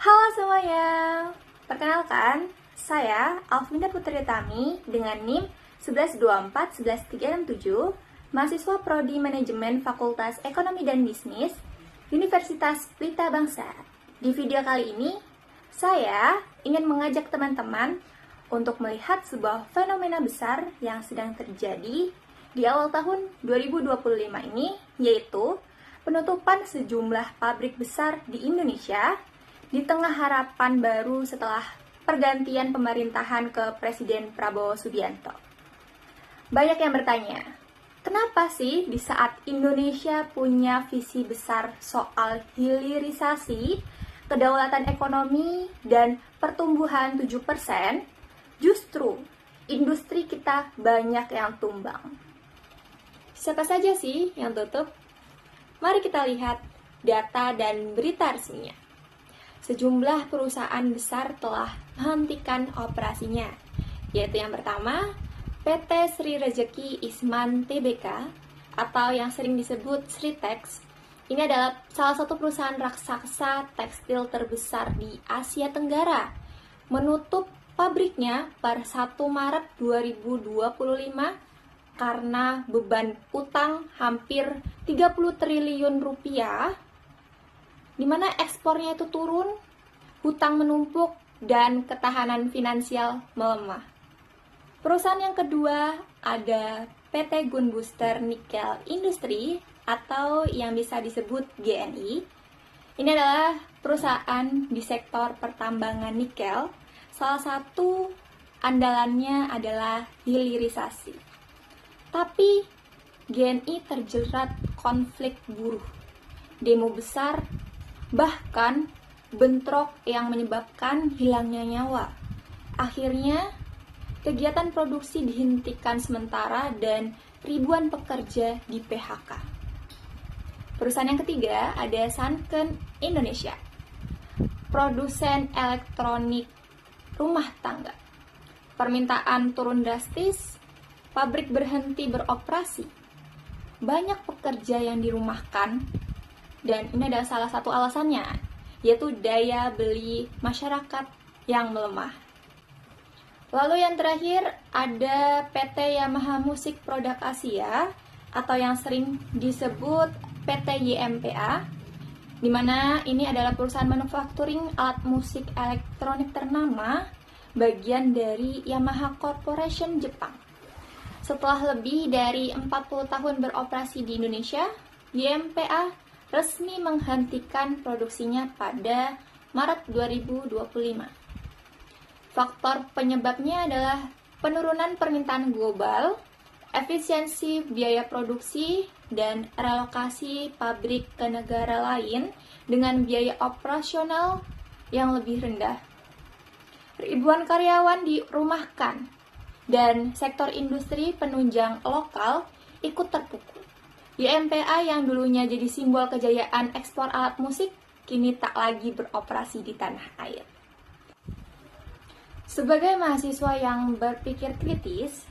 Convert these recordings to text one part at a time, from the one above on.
Halo semuanya, perkenalkan, saya Alvinda Putri Tami dengan NIM 1124-11367, mahasiswa Prodi Manajemen Fakultas Ekonomi dan Bisnis, Universitas Pelita Bangsa. Di video kali ini, saya ingin mengajak teman-teman untuk melihat sebuah fenomena besar yang sedang terjadi di awal tahun 2025 ini, yaitu penutupan sejumlah pabrik besar di Indonesia di tengah harapan baru setelah pergantian pemerintahan ke Presiden Prabowo Subianto. Banyak yang bertanya, kenapa sih di saat Indonesia punya visi besar soal hilirisasi, kedaulatan ekonomi, dan pertumbuhan 7%, justru industri kita banyak yang tumbang. Siapa saja sih yang tutup? Mari kita lihat data dan berita resminya. Sejumlah perusahaan besar telah menghentikan operasinya, yaitu yang pertama, PT Sri Rejeki Isman Tbk, atau yang sering disebut Sritex. Ini adalah salah satu perusahaan raksasa tekstil terbesar di Asia Tenggara, menutup pabriknya per 1 Maret 2025 karena beban utang hampir 30 triliun rupiah, di mana ekspornya itu turun, hutang menumpuk, dan ketahanan finansial melemah. Perusahaan yang kedua ada PT Gunbuster Nickel Industry atau yang bisa disebut GNI. Ini adalah perusahaan di sektor pertambangan nikel. Salah satu andalannya adalah hilirisasi. Tapi GNI terjerat konflik buruh, demo besar, bahkan bentrok yang menyebabkan hilangnya nyawa. Akhirnya, kegiatan produksi dihentikan sementara dan ribuan pekerja di PHK. Perusahaan yang ketiga ada Sanken Indonesia, produsen elektronik rumah tangga. Permintaan turun drastis, pabrik berhenti beroperasi, banyak pekerja yang dirumahkan, dan ini adalah salah satu alasannya, yaitu daya beli masyarakat yang melemah. Lalu yang terakhir ada PT Yamaha Music Product Asia atau yang sering disebut PT YMPA, di mana ini adalah perusahaan manufacturing alat musik elektronik ternama, bagian dari Yamaha Corporation Jepang. Setelah lebih dari 40 tahun beroperasi di Indonesia, YMPA resmi menghentikan produksinya pada Maret 2025. Faktor penyebabnya adalah penurunan permintaan global, efisiensi biaya produksi, dan relokasi pabrik ke negara lain dengan biaya operasional yang lebih rendah. Ribuan karyawan dirumahkan, dan sektor industri penunjang lokal ikut terpukul. YMPA yang dulunya jadi simbol kejayaan ekspor alat musik, kini tak lagi beroperasi di tanah air. Sebagai mahasiswa yang berpikir kritis,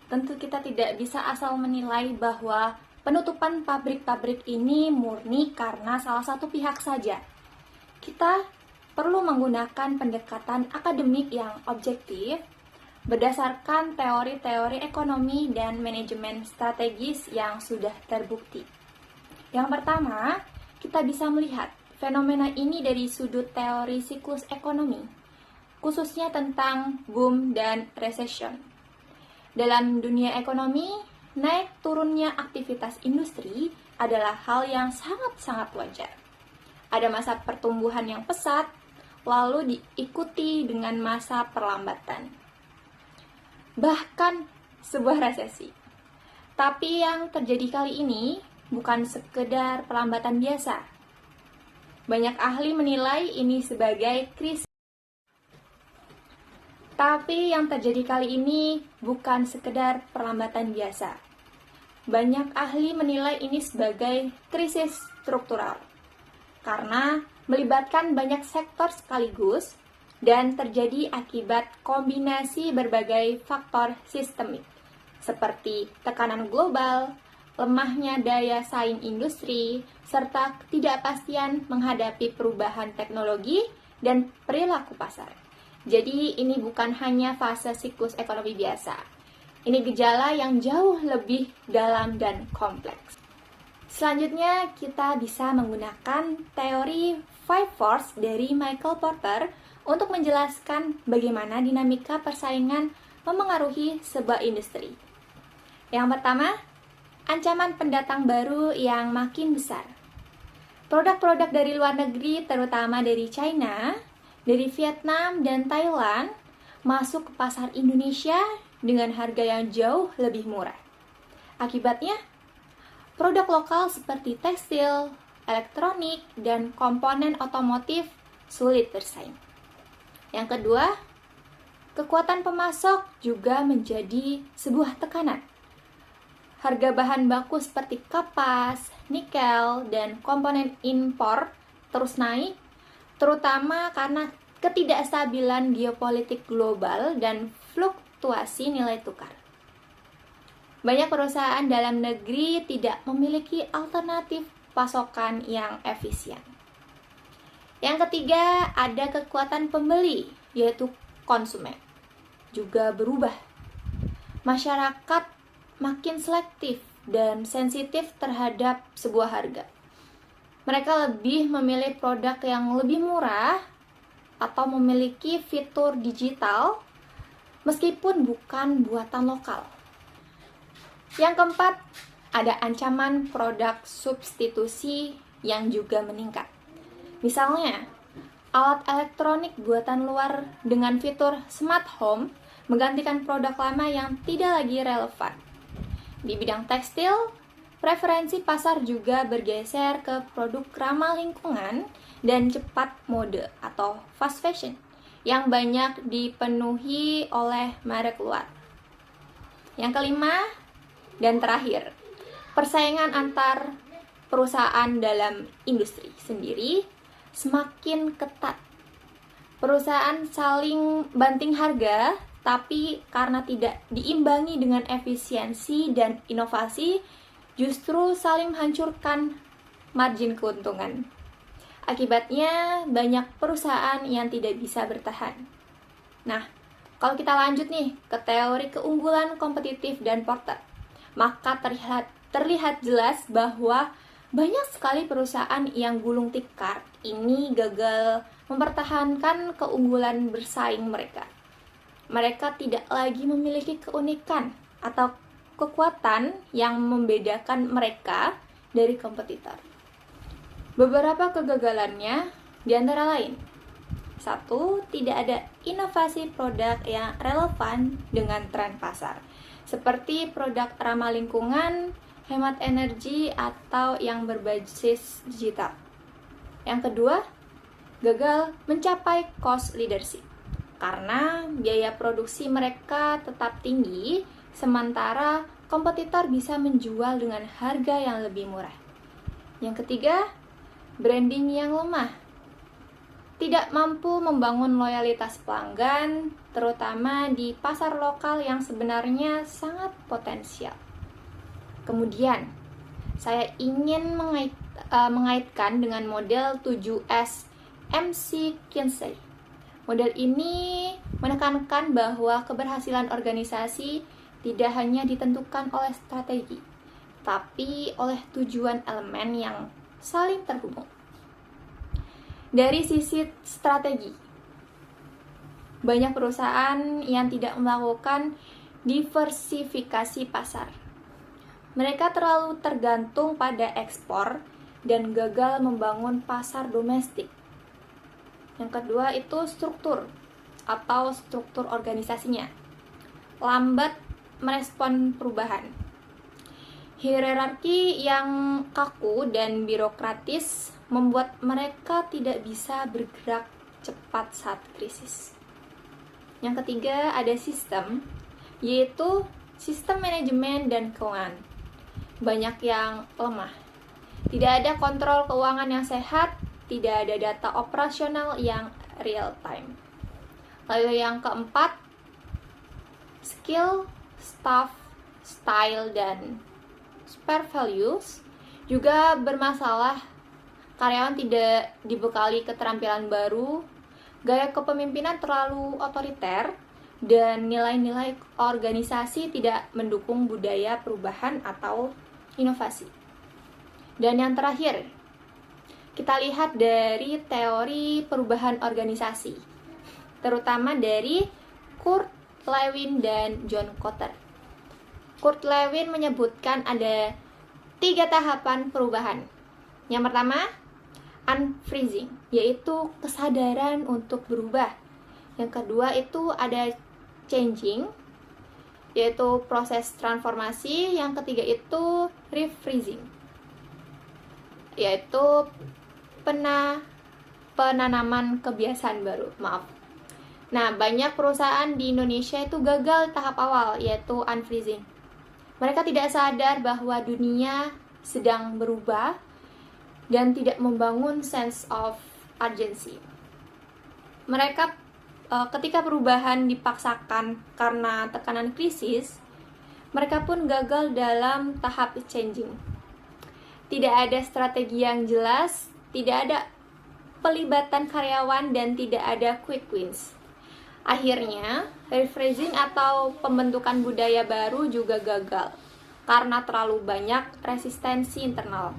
tentu kita tidak bisa asal menilai bahwa penutupan pabrik-pabrik ini murni karena salah satu pihak saja. Kita perlu menggunakan pendekatan akademik yang objektif, berdasarkan teori-teori ekonomi dan manajemen strategis yang sudah terbukti. Yang pertama, kita bisa melihat fenomena ini dari sudut teori siklus ekonomi, khususnya tentang boom dan recession. Dalam dunia ekonomi, naik turunnya aktivitas industri adalah hal yang sangat-sangat wajar. Ada masa pertumbuhan yang pesat, lalu diikuti dengan masa perlambatan, bahkan sebuah resesi. Tapi yang terjadi kali ini bukan sekedar perlambatan biasa. Banyak ahli menilai ini sebagai krisis. Tapi yang terjadi kali ini bukan sekedar perlambatan biasa. Banyak ahli menilai ini sebagai krisis struktural karena melibatkan banyak sektor sekaligus dan terjadi akibat kombinasi berbagai faktor sistemik, seperti tekanan global, lemahnya daya saing industri, serta ketidakpastian menghadapi perubahan teknologi dan perilaku pasar. Jadi ini bukan hanya fase siklus ekonomi biasa. Ini gejala yang jauh lebih dalam dan kompleks. Selanjutnya kita bisa menggunakan teori Five Forces dari Michael Porter untuk menjelaskan bagaimana dinamika persaingan memengaruhi sebuah industri. Yang pertama, ancaman pendatang baru yang makin besar. Produk-produk dari luar negeri, terutama dari China, dari Vietnam, dan Thailand, masuk ke pasar Indonesia dengan harga yang jauh lebih murah. Akibatnya, produk lokal seperti tekstil, elektronik, dan komponen otomotif sulit bersaing. Yang kedua, kekuatan pemasok juga menjadi sebuah tekanan. Harga bahan baku seperti kapas, nikel, dan komponen impor terus naik, terutama karena ketidakstabilan geopolitik global dan fluktuasi nilai tukar. Banyak perusahaan dalam negeri tidak memiliki alternatif pasokan yang efisien. Yang ketiga, ada kekuatan pembeli, yaitu konsumen, juga berubah. Masyarakat makin selektif dan sensitif terhadap sebuah harga. Mereka lebih memilih produk yang lebih murah atau memiliki fitur digital meskipun bukan buatan lokal. Yang keempat, ada ancaman produk substitusi yang juga meningkat. Misalnya, alat elektronik buatan luar dengan fitur smart home menggantikan produk lama yang tidak lagi relevan. Di bidang tekstil, preferensi pasar juga bergeser ke produk ramah lingkungan dan cepat mode atau fast fashion yang banyak dipenuhi oleh merek luar. Yang kelima dan terakhir, persaingan antar perusahaan dalam industri sendiri semakin ketat. Perusahaan saling banting harga, tapi karena tidak diimbangi dengan efisiensi dan inovasi, justru saling menghancurkan margin keuntungan. Akibatnya, banyak perusahaan yang tidak bisa bertahan. Nah, kalau kita lanjut nih ke teori keunggulan kompetitif dan Porter, maka terlihat jelas bahwa banyak sekali perusahaan yang gulung tikar ini gagal mempertahankan keunggulan bersaing mereka. Mereka tidak lagi memiliki keunikan atau kekuatan yang membedakan mereka dari kompetitor. Beberapa kegagalannya diantara lain: 1. Tidak ada inovasi produk yang relevan dengan tren pasar, seperti produk ramah lingkungan, hemat energi, atau yang berbasis digital. Yang kedua, gagal mencapai cost leadership, karena biaya produksi mereka tetap tinggi, sementara kompetitor bisa menjual dengan harga yang lebih murah. Yang ketiga, branding yang lemah. Tidak mampu membangun loyalitas pelanggan, terutama di pasar lokal yang sebenarnya sangat potensial. Kemudian, saya ingin mengaitkan dengan model 7S McKinsey. Model ini menekankan bahwa keberhasilan organisasi tidak hanya ditentukan oleh strategi, tapi oleh tujuan elemen yang saling terhubung. Dari sisi strategi, banyak perusahaan yang tidak melakukan diversifikasi pasar. Mereka terlalu tergantung pada ekspor dan gagal membangun pasar domestik. Yang kedua itu struktur organisasinya. Lambat merespon perubahan. Hierarki yang kaku dan birokratis membuat mereka tidak bisa bergerak cepat saat krisis. Yang ketiga ada sistem, yaitu sistem manajemen dan keuangan. Banyak yang lemah. Tidak ada kontrol keuangan yang sehat, tidak ada data operasional yang real time. Lalu yang keempat, skill, staff, style, dan spare values juga bermasalah. Karyawan tidak dibekali keterampilan baru, Gaya kepemimpinan terlalu otoriter, dan nilai-nilai organisasi tidak mendukung budaya perubahan atau inovasi. Dan yang terakhir, kita lihat dari teori perubahan organisasi, terutama dari Kurt Lewin dan John Kotter. Kurt Lewin menyebutkan ada 3 tahapan perubahan. Yang pertama, unfreezing, yaitu kesadaran untuk berubah. Yang kedua itu ada changing, yaitu proses transformasi. Yang ketiga itu refreezing, yaitu penanaman kebiasaan baru. Nah, banyak perusahaan di Indonesia itu gagal tahap awal, yaitu unfreezing. Mereka tidak sadar bahwa dunia sedang berubah dan tidak membangun sense of urgency. Mereka ketika perubahan dipaksakan karena tekanan krisis, mereka pun gagal dalam tahap changing. Tidak ada strategi yang jelas, tidak ada pelibatan karyawan, dan tidak ada quick wins. Akhirnya, refreezing atau pembentukan budaya baru juga gagal karena terlalu banyak resistensi internal.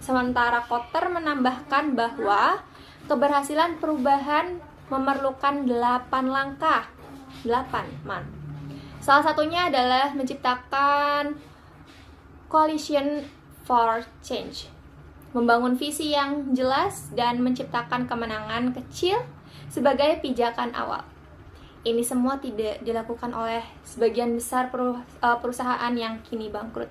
Sementara Kotter menambahkan bahwa keberhasilan perubahan memerlukan 8 langkah. 8, Salah satunya adalah menciptakan coalition for change, membangun visi yang jelas, dan menciptakan kemenangan kecil sebagai pijakan awal. Ini semua tidak dilakukan oleh sebagian besar perusahaan yang kini bangkrut.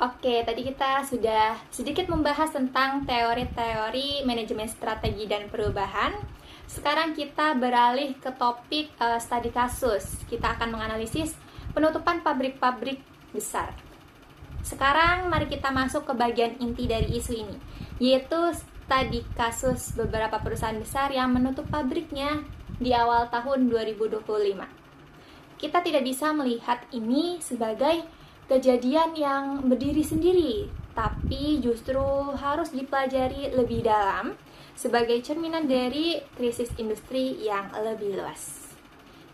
Oke, tadi kita sudah sedikit membahas tentang teori-teori manajemen strategi dan perubahan. Sekarang kita beralih ke topik studi kasus. Kita akan menganalisis penutupan pabrik-pabrik besar. Sekarang mari kita masuk ke bagian inti dari isu ini, yaitu studi kasus beberapa perusahaan besar yang menutup pabriknya di awal tahun 2025. Kita tidak bisa melihat ini sebagai kejadian yang berdiri sendiri, tapi justru harus dipelajari lebih dalam sebagai cerminan dari krisis industri yang lebih luas.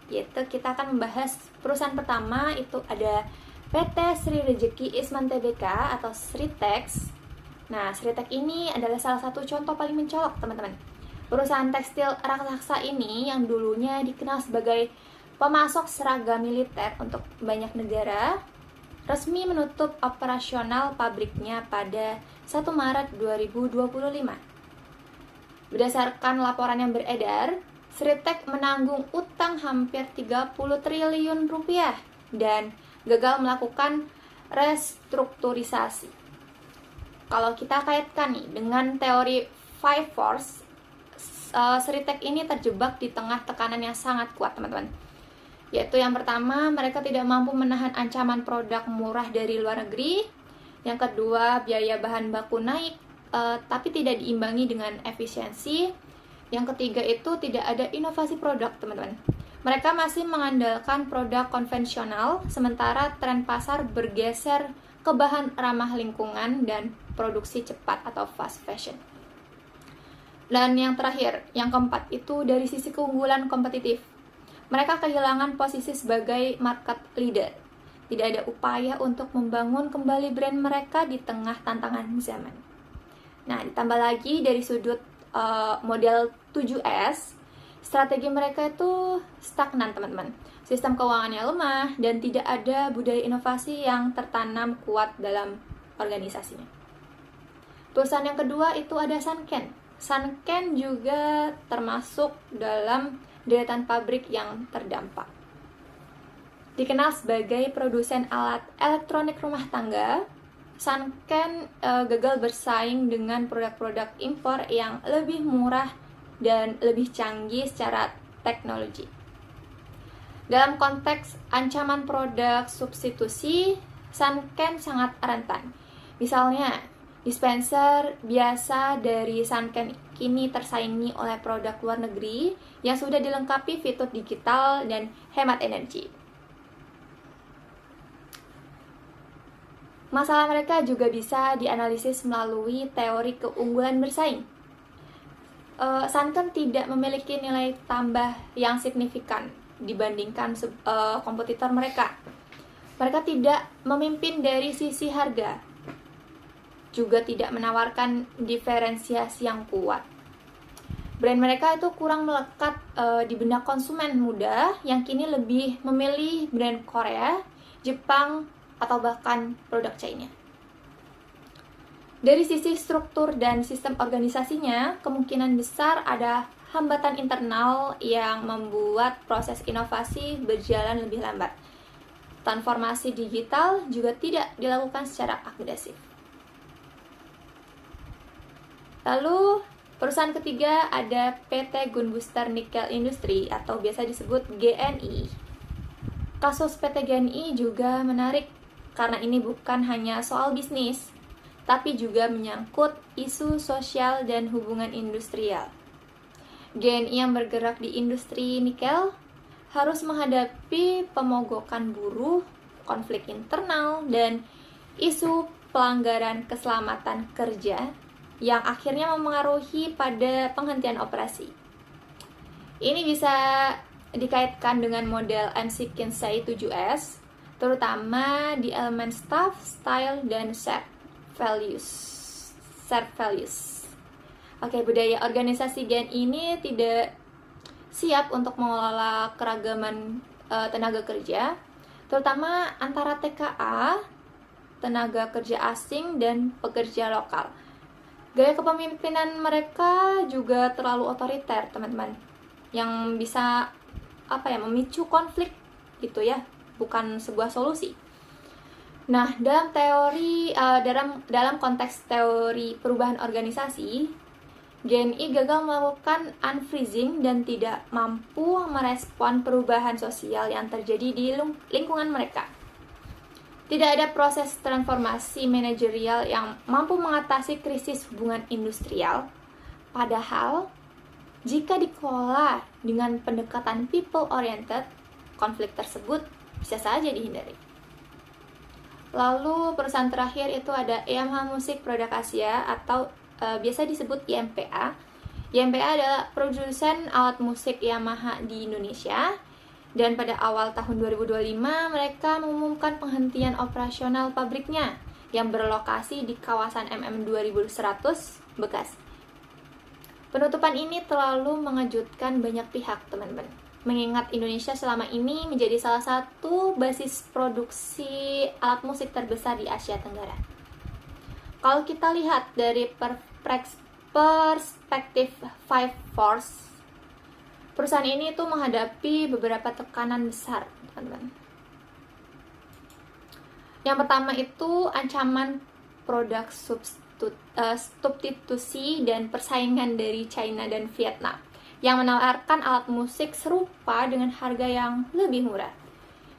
Yaitu kita akan membahas perusahaan pertama, itu ada PT Sri Rejeki Isman Tbk atau Sritex. Nah, Sritex ini adalah salah satu contoh paling mencolok, teman-teman. Perusahaan tekstil raksasa ini yang dulunya dikenal sebagai pemasok seragam militer untuk banyak negara, resmi menutup operasional pabriknya pada 1 Maret 2025. Berdasarkan laporan yang beredar, Sritex menanggung utang hampir 30 triliun rupiah dan gagal melakukan restrukturisasi. Kalau kita kaitkan nih dengan teori Five Force, Sritex ini terjebak di tengah tekanan yang sangat kuat, teman-teman. Yaitu yang pertama, mereka tidak mampu menahan ancaman produk murah dari luar negeri. Yang kedua, biaya bahan baku naik, tapi tidak diimbangi dengan efisiensi. Yang ketiga itu tidak ada inovasi produk, teman-teman. Mereka masih mengandalkan produk konvensional, sementara tren pasar bergeser ke bahan ramah lingkungan dan produksi cepat atau fast fashion. Dan yang terakhir, yang keempat itu dari sisi keunggulan kompetitif. Mereka kehilangan posisi sebagai market leader. Tidak ada upaya untuk membangun kembali brand mereka di tengah tantangan zaman. Nah, ditambah lagi dari sudut model 7S, strategi mereka itu stagnan, teman-teman. Sistem keuangannya lemah dan tidak ada budaya inovasi yang tertanam kuat dalam organisasinya. Perusahaan yang kedua itu ada Sanken. Sanken juga termasuk dalam deretan pabrik yang terdampak. Dikenal sebagai produsen alat elektronik rumah tangga, Sanken gagal bersaing dengan produk-produk impor yang lebih murah dan lebih canggih secara teknologi. Dalam konteks ancaman produk substitusi, Sanken sangat rentan. Misalnya, dispenser biasa dari Sanken kini tersaingi oleh produk luar negeri yang sudah dilengkapi fitur digital dan hemat energi. Masalah mereka juga bisa dianalisis melalui teori keunggulan bersaing. Sanken tidak memiliki nilai tambah yang signifikan dibandingkan kompetitor mereka. Mereka tidak memimpin dari sisi harga, juga tidak menawarkan diferensiasi yang kuat. Brand mereka itu kurang melekat di benak konsumen muda yang kini lebih memilih brand Korea, Jepang, atau bahkan produk China. Dari sisi struktur dan sistem organisasinya, kemungkinan besar ada hambatan internal yang membuat proses inovasi berjalan lebih lambat. Transformasi digital juga tidak dilakukan secara agresif. Lalu, perusahaan ketiga ada PT Gunbuster Nickel Industry atau biasa disebut GNI. Kasus PT GNI juga menarik karena ini bukan hanya soal bisnis, tapi juga menyangkut isu sosial dan hubungan industrial. GNI yang bergerak di industri nikel harus menghadapi pemogokan buruh, konflik internal, dan isu pelanggaran keselamatan kerja yang akhirnya memengaruhi pada penghentian operasi. Ini bisa dikaitkan dengan model McKinsey 7S, terutama di elemen staff, style, dan shared values. Oke, budaya organisasi GNI ini tidak siap untuk mengelola keragaman tenaga kerja, terutama antara TKA, tenaga kerja asing, dan pekerja lokal. Gaya kepemimpinan mereka juga terlalu otoriter, teman-teman, yang bisa memicu konflik gitu ya, bukan sebuah solusi. Nah, dalam konteks teori perubahan organisasi, GNI gagal melakukan unfreezing dan tidak mampu merespon perubahan sosial yang terjadi di lingkungan mereka. Tidak ada proses transformasi manajerial yang mampu mengatasi krisis hubungan industrial. Padahal, jika dikelola dengan pendekatan people-oriented, konflik tersebut bisa saja dihindari. Lalu perusahaan terakhir itu ada Yamaha Music Product Asia atau biasa disebut YMPA. YMPA adalah produsen alat musik Yamaha di Indonesia. Dan pada awal tahun 2025, mereka mengumumkan penghentian operasional pabriknya yang berlokasi di kawasan MM 2100 Bekasi. Penutupan ini terlalu mengejutkan banyak pihak, teman-teman. Mengingat Indonesia selama ini menjadi salah satu basis produksi alat musik terbesar di Asia Tenggara. Kalau kita lihat dari perspektif Five Force, perusahaan ini tuh menghadapi beberapa tekanan besar, teman-teman. Yang pertama itu ancaman produk substitusi dan persaingan dari China dan Vietnam yang menawarkan alat musik serupa dengan harga yang lebih murah.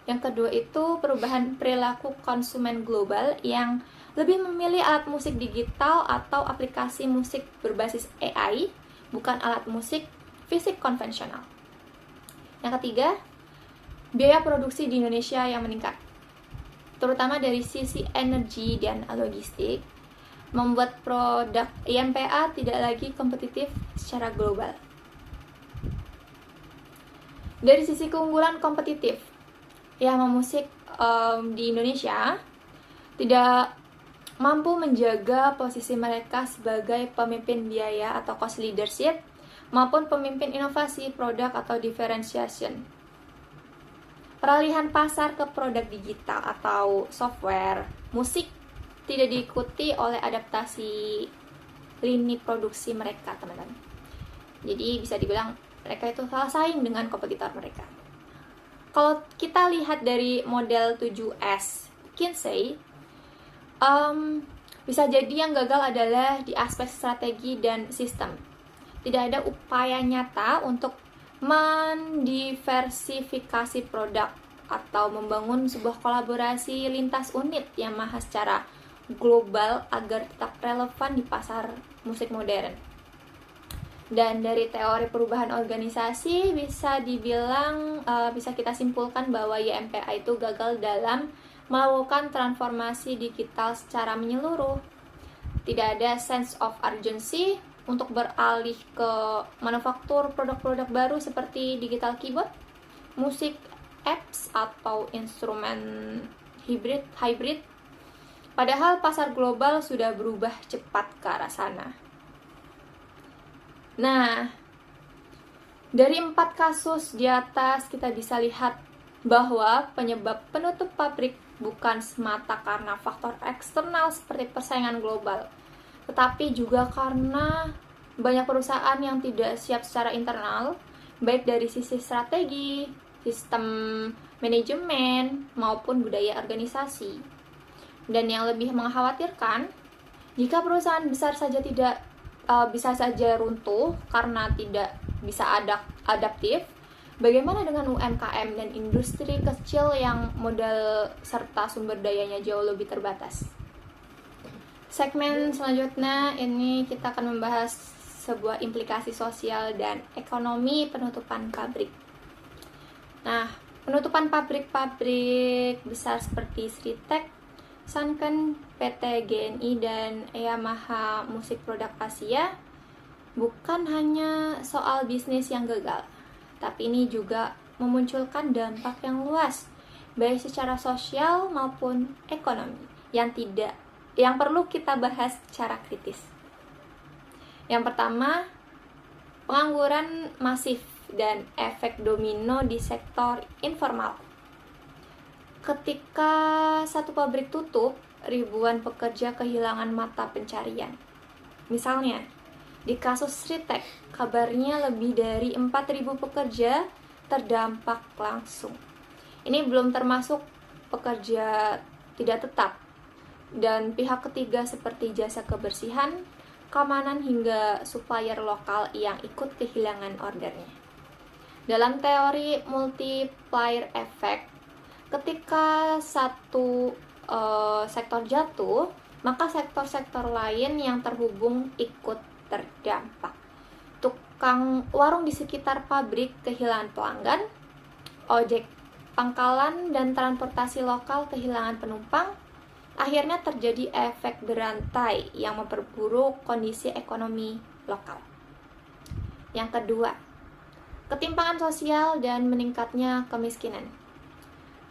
Yang kedua itu perubahan perilaku konsumen global yang lebih memilih alat musik digital atau aplikasi musik berbasis AI, bukan alat musik fisik konvensional. Yang ketiga, biaya produksi di Indonesia yang meningkat, terutama dari sisi energi dan logistik, membuat produk YMPA tidak lagi kompetitif secara global. Dari sisi keunggulan kompetitif, Yamaha Music di Indonesia tidak mampu menjaga posisi mereka sebagai pemimpin biaya atau cost leadership maupun pemimpin inovasi produk atau differentiation. Peralihan pasar ke produk digital atau software musik tidak diikuti oleh adaptasi lini produksi mereka, teman-teman. Jadi bisa dibilang mereka itu salah saing dengan kompetitor mereka. Kalau kita lihat dari model 7S Kinsey, bisa jadi yang gagal adalah di aspek strategi dan sistem. Tidak ada upaya nyata untuk mendiversifikasi produk atau membangun sebuah kolaborasi lintas unit Yamaha secara global agar tetap relevan di pasar musik modern. Dan dari teori perubahan organisasi bisa dibilang, bisa kita simpulkan bahwa YMPA itu gagal dalam melakukan transformasi digital secara menyeluruh. Tidak ada sense of urgency untuk beralih ke manufaktur produk-produk baru seperti digital keyboard, musik, apps, atau instrumen hybrid. Padahal pasar global sudah berubah cepat ke arah sana. Nah, dari 4 kasus di atas kita bisa lihat bahwa penyebab penutup pabrik bukan semata karena faktor eksternal seperti persaingan global, tetapi juga karena banyak perusahaan yang tidak siap secara internal, baik dari sisi strategi, sistem manajemen, maupun budaya organisasi. Dan yang lebih mengkhawatirkan, jika perusahaan besar saja tidak bisa saja runtuh karena tidak bisa adaptif, bagaimana dengan UMKM dan industri kecil yang modal serta sumber dayanya jauh lebih terbatas? Segmen selanjutnya ini kita akan membahas sebuah implikasi sosial dan ekonomi penutupan pabrik. Nah, penutupan pabrik-pabrik besar seperti Sritek, Sanken, PT GNI, dan Yamaha Musik Produk Asia bukan hanya soal bisnis yang gagal, tapi ini juga memunculkan dampak yang luas, baik secara sosial maupun ekonomi, yang perlu kita bahas secara kritis. Yang pertama, pengangguran masif dan efek domino di sektor informal. Ketika satu pabrik tutup, ribuan pekerja kehilangan mata pencarian. Misalnya, di kasus Sritek, kabarnya lebih dari 4.000 pekerja terdampak langsung. Ini belum termasuk pekerja tidak tetap dan pihak ketiga seperti jasa kebersihan, keamanan, hingga supplier lokal yang ikut kehilangan ordernya. Dalam teori multiplier effect, ketika satu sektor jatuh, maka sektor-sektor lain yang terhubung ikut terdampak. Tukang warung di sekitar pabrik kehilangan pelanggan, ojek pangkalan dan transportasi lokal kehilangan penumpang. Akhirnya terjadi efek berantai yang memperburuk kondisi ekonomi lokal. Yang kedua, ketimpangan sosial dan meningkatnya kemiskinan.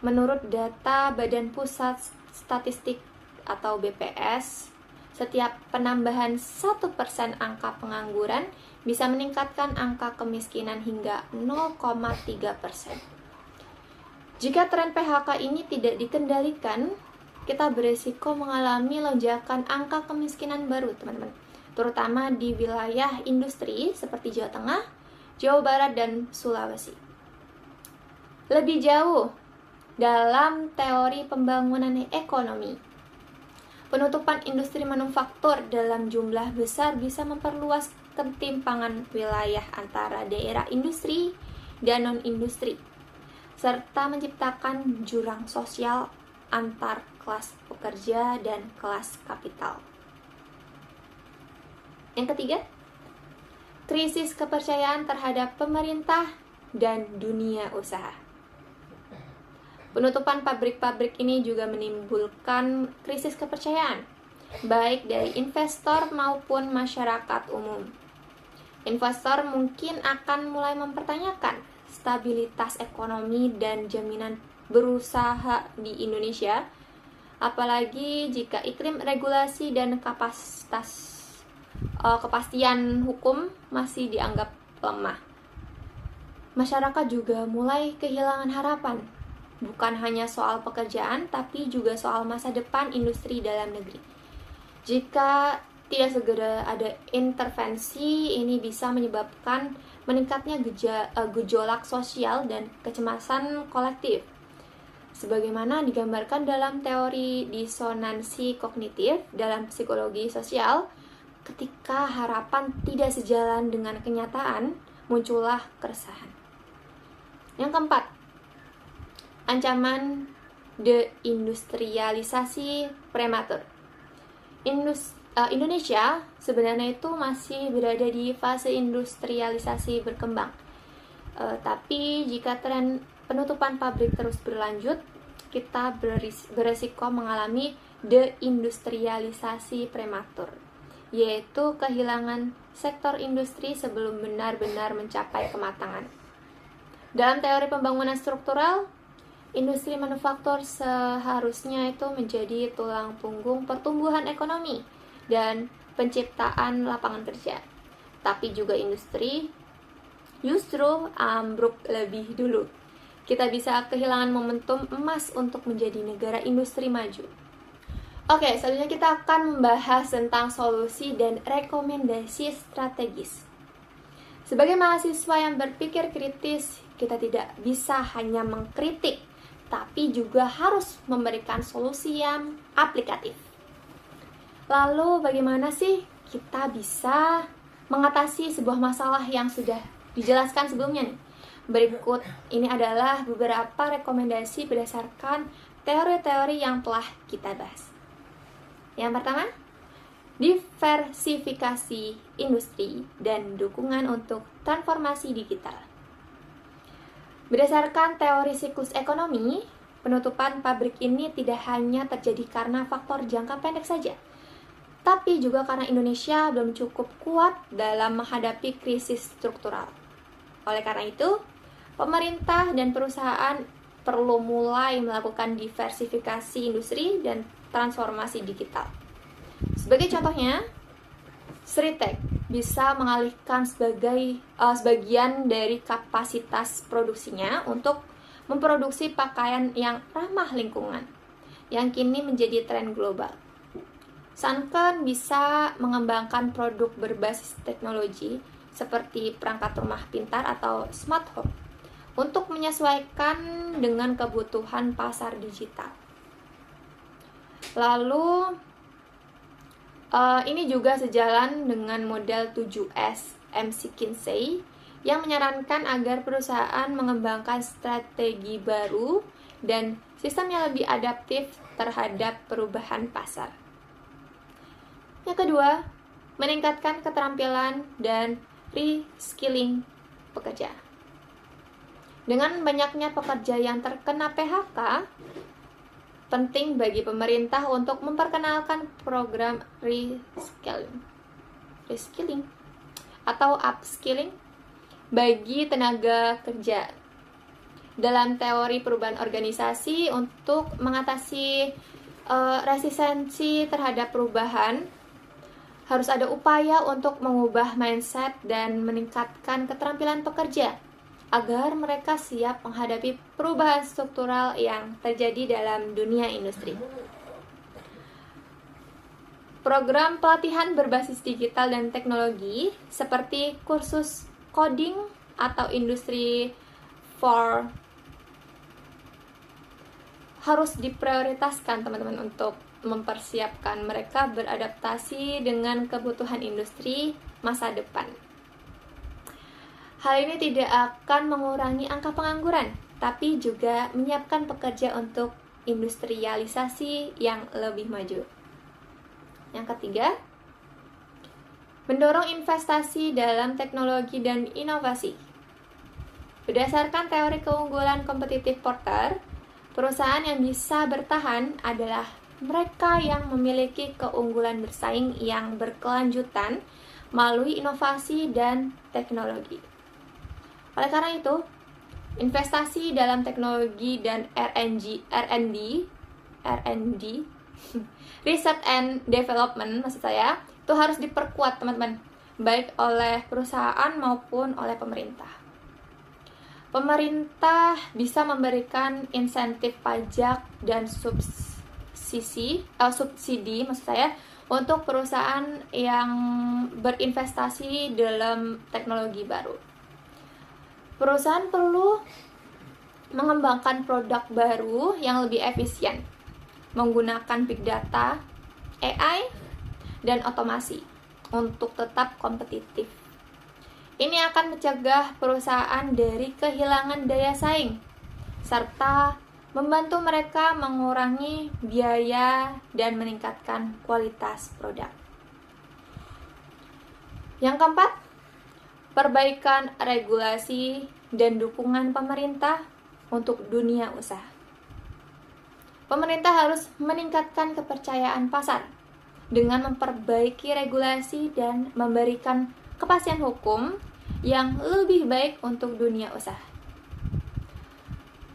Menurut data Badan Pusat Statistik atau BPS, setiap penambahan 1% angka pengangguran bisa meningkatkan angka kemiskinan hingga 0,3%. Jika tren PHK ini tidak dikendalikan, kita beresiko mengalami lonjakan angka kemiskinan baru, teman-teman, terutama di wilayah industri seperti Jawa Tengah, Jawa Barat, dan Sulawesi. Lebih jauh, dalam teori pembangunan ekonomi, penutupan industri manufaktur dalam jumlah besar bisa memperluas ketimpangan wilayah antara daerah industri dan non-industri, serta menciptakan jurang sosial antar kelas pekerja dan kelas kapital. Yang ketiga, krisis kepercayaan terhadap pemerintah dan dunia usaha. Penutupan pabrik-pabrik ini juga menimbulkan krisis kepercayaan, baik dari investor maupun masyarakat umum. Investor mungkin akan mulai mempertanyakan stabilitas ekonomi dan jaminan berusaha di Indonesia, apalagi jika iklim regulasi dan kepastian hukum masih dianggap lemah. Masyarakat juga mulai kehilangan harapan, bukan hanya soal pekerjaan, tapi juga soal masa depan industri dalam negeri. Jika tidak segera ada intervensi, ini bisa menyebabkan meningkatnya gejolak sosial dan kecemasan kolektif. Sebagaimana digambarkan dalam teori disonansi kognitif dalam psikologi sosial, ketika harapan tidak sejalan dengan kenyataan, muncullah keresahan. Yang keempat, ancaman deindustrialisasi prematur. Indonesia sebenarnya itu masih berada di fase industrialisasi berkembang. Tapi jika tren penutupan pabrik terus berlanjut, kita beresiko mengalami deindustrialisasi prematur, yaitu kehilangan sektor industri sebelum benar-benar mencapai kematangan. Dalam teori pembangunan struktural, industri manufaktur seharusnya itu menjadi tulang punggung pertumbuhan ekonomi dan penciptaan lapangan kerja. Tapi juga industri justru ambruk lebih dulu. Kita bisa kehilangan momentum emas untuk menjadi negara industri maju. Oke, selanjutnya kita akan membahas tentang solusi dan rekomendasi strategis. Sebagai mahasiswa yang berpikir kritis, kita tidak bisa hanya mengkritik, tapi juga harus memberikan solusi yang aplikatif. Lalu bagaimana sih kita bisa mengatasi sebuah masalah yang sudah dijelaskan sebelumnya nih? Berikut ini adalah beberapa rekomendasi berdasarkan teori-teori yang telah kita bahas. Yang pertama, diversifikasi industri dan dukungan untuk transformasi digital. Berdasarkan teori siklus ekonomi, penutupan pabrik ini tidak hanya terjadi karena faktor jangka pendek saja, tapi juga karena Indonesia belum cukup kuat dalam menghadapi krisis struktural. Oleh karena itu, pemerintah dan perusahaan perlu mulai melakukan diversifikasi industri dan transformasi digital. Sebagai contohnya, Sritek bisa mengalihkan sebagian dari kapasitas produksinya untuk memproduksi pakaian yang ramah lingkungan, yang kini menjadi tren global. Sunken bisa mengembangkan produk berbasis teknologi seperti perangkat rumah pintar atau smart home untuk menyesuaikan dengan kebutuhan pasar digital. Lalu, ini juga sejalan dengan model 7S McKinsey yang menyarankan agar perusahaan mengembangkan strategi baru dan sistem yang lebih adaptif terhadap perubahan pasar. Yang kedua, meningkatkan keterampilan dan reskilling pekerja. Dengan banyaknya pekerja yang terkena PHK, penting bagi pemerintah untuk memperkenalkan program reskilling atau upskilling bagi tenaga kerja. Dalam teori perubahan organisasi untuk mengatasi resistensi terhadap perubahan, harus ada upaya untuk mengubah mindset dan meningkatkan keterampilan pekerja agar mereka siap menghadapi perubahan struktural yang terjadi dalam dunia industri. Program pelatihan berbasis digital dan teknologi seperti kursus coding atau industri 4 harus diprioritaskan teman-teman untuk mempersiapkan mereka beradaptasi dengan kebutuhan industri masa depan. Hal ini tidak akan mengurangi angka pengangguran, tapi juga menyiapkan pekerja untuk industrialisasi yang lebih maju. Yang ketiga, mendorong investasi dalam teknologi dan inovasi. Berdasarkan teori keunggulan kompetitif Porter, perusahaan yang bisa bertahan adalah mereka yang memiliki keunggulan bersaing yang berkelanjutan melalui inovasi dan teknologi. Oleh karena itu, investasi dalam teknologi dan R&D, Research and Development maksud saya, itu harus diperkuat teman-teman, baik oleh perusahaan maupun oleh pemerintah. Pemerintah bisa memberikan insentif pajak dan subsidi maksud saya untuk perusahaan yang berinvestasi dalam teknologi baru. Perusahaan perlu mengembangkan produk baru yang lebih efisien, menggunakan big data, AI, dan otomasi untuk tetap kompetitif. Ini akan mencegah perusahaan dari kehilangan daya saing, serta membantu mereka mengurangi biaya dan meningkatkan kualitas produk. Yang keempat, perbaikan regulasi dan dukungan pemerintah untuk dunia usaha. Pemerintah harus meningkatkan kepercayaan pasar dengan memperbaiki regulasi dan memberikan kepastian hukum yang lebih baik untuk dunia usaha.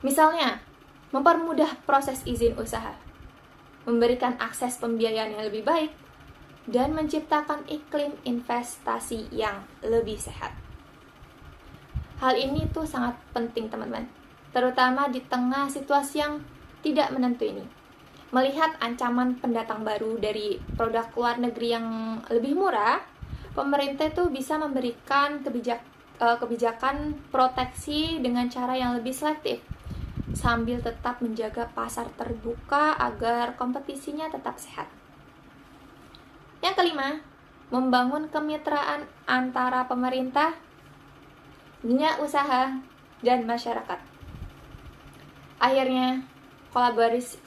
Misalnya, mempermudah proses izin usaha, memberikan akses pembiayaan yang lebih baik, dan menciptakan iklim investasi yang lebih sehat. Hal ini tuh sangat penting teman-teman, terutama di tengah situasi yang tidak menentu ini. Melihat ancaman pendatang baru dari produk luar negeri yang lebih murah, pemerintah tuh bisa memberikan kebijakan proteksi dengan cara yang lebih selektif, sambil tetap menjaga pasar terbuka agar kompetisinya tetap sehat. Yang kelima, membangun kemitraan antara pemerintah, dunia usaha, dan masyarakat. Akhirnya,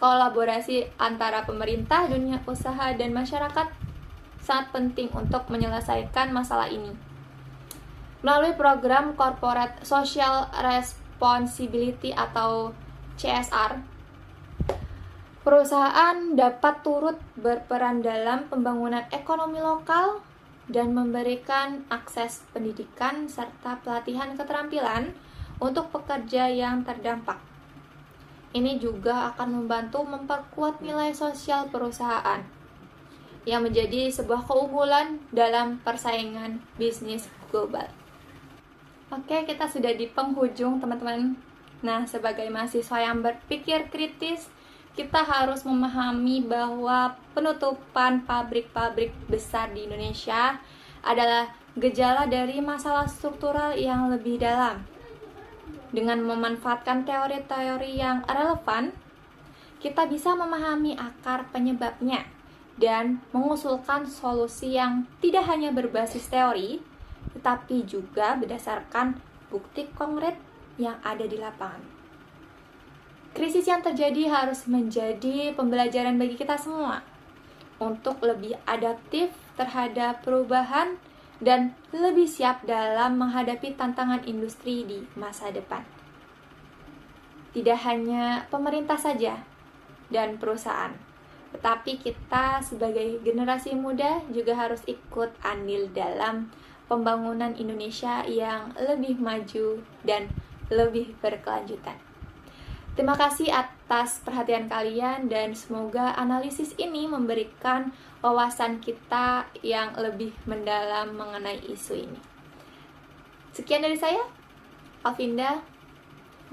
kolaborasi antara pemerintah, dunia usaha, dan masyarakat sangat penting untuk menyelesaikan masalah ini. Melalui program Corporate Social Responsibility atau CSR, perusahaan dapat turut berperan dalam pembangunan ekonomi lokal dan memberikan akses pendidikan serta pelatihan keterampilan untuk pekerja yang terdampak. Ini juga akan membantu memperkuat nilai sosial perusahaan yang menjadi sebuah keunggulan dalam persaingan bisnis global. Oke, kita sudah di penghujung teman-teman. Nah, sebagai mahasiswa yang berpikir kritis, kita harus memahami bahwa penutupan pabrik-pabrik besar di Indonesia adalah gejala dari masalah struktural yang lebih dalam. Dengan memanfaatkan teori-teori yang relevan, kita bisa memahami akar penyebabnya dan mengusulkan solusi yang tidak hanya berbasis teori, tetapi juga berdasarkan bukti konkret yang ada di lapangan. Krisis yang terjadi harus menjadi pembelajaran bagi kita semua untuk lebih adaptif terhadap perubahan dan lebih siap dalam menghadapi tantangan industri di masa depan. Tidak hanya pemerintah saja dan perusahaan, tetapi kita sebagai generasi muda juga harus ikut andil dalam pembangunan Indonesia yang lebih maju dan lebih berkelanjutan. Terima kasih atas perhatian kalian dan semoga analisis ini memberikan wawasan kita yang lebih mendalam mengenai isu ini. Sekian dari saya, Alvinda.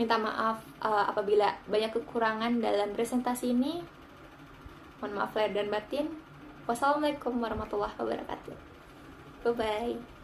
Minta maaf apabila banyak kekurangan dalam presentasi ini. Mohon maaf lahir dan batin. Wassalamualaikum warahmatullahi wabarakatuh. Bye-bye.